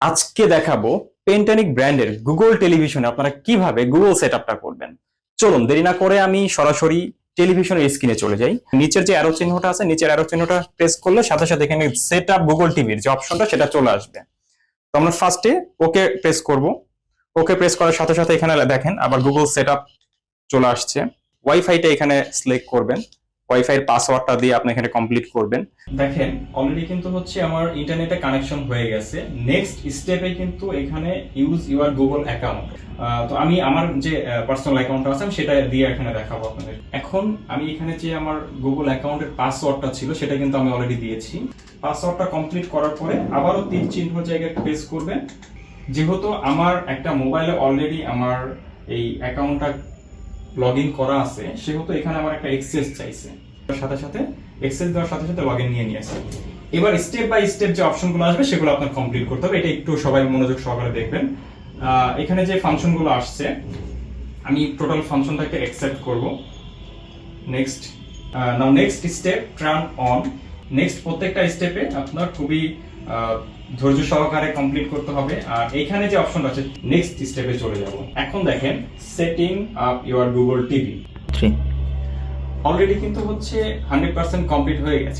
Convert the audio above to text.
আজকে দেখাবো পেন্টানিক ব্র্যান্ডের গুগল টেলিভিশনে আপনারা কিভাবে গুগল সেটআপটা করবেন। চলুন দেরি না করে আমি সরাসরি টেলিভিশনের স্ক্রিনে চলে যাই। নিচের যে অ্যারো চিহ্নটা আছে, নিচের অ্যারো চিহ্নটা প্রেস করলে সাথে সাথে এখানে সেটআপ গুগল টিভির যে অপশনটা সেটা চলে আসবে। তো আমরা ফার্স্টে ওকে প্রেস করব। ওকে প্রেস করার সাথে সাথে এখানে দেখেন আবার গুগল সেটআপ চলে আসছে। ওয়াইফাইটা এখানে সিলেক্ট করবেন। ওয়াইফাই এর পাসওয়ার্ডটা দিয়ে আপনি এখানে কমপ্লিট করবেন। দেখেন অলরেডি কিন্তু হচ্ছে আমার ইন্টারনেটে কানেকশন হয়ে গেছে। নেক্সট স্টেপে কিন্তু এখানে ইউজ ইউর গুগল অ্যাকাউন্ট। তো আমি আমার যে পার্সোনাল অ্যাকাউন্টটা আছে সেটা দিয়ে এখানে দেখাবো আপনাদের। এখন আমি এখানে যে আমার গুগল অ্যাকাউন্টের পাসওয়ার্ডটা ছিল সেটা কিন্তু আমি অলরেডি দিয়েছি। পাসওয়ার্ডটা কমপ্লিট করার পরে আবারও তীর চিহ্ন জায়গায় প্রেস করবেন। যেহেতু আমার একটা মোবাইলে অলরেডি আমার এই অ্যাকাউন্টটা লগ ইন করা আছে, সেহেতু এখানে আমার একটা এক্সেস চাইছে। সাথে সাথে এক্সেস দেওয়ার সাথে সাথে লগ ইন নিয়ে আসে। এবার স্টেপ বাই স্টেপ যে অপশনগুলো আসবে সেগুলো আপনার কমপ্লিট করতে হবে। এটা একটু সবাই মনোযোগ সহকারে দেখবেন। এখানে যে ফাংশনগুলো আসছে আমি টোটাল ফাংশনটাকে অ্যাকসেপ্ট করব। Next now next step turn on. Next প্রত্যেকটা স্টেপে আপনার খুবই ধৈর্য সহকারে কমপ্লিট করতে হবে। আর এখানে যে অপশনটা আছে নেক্সট স্টেপে চলে যাব। এখন দেখেন setting up your Google TV. Already কিন্তু হচ্ছে 100% কমপ্লিট হয়ে গেছে।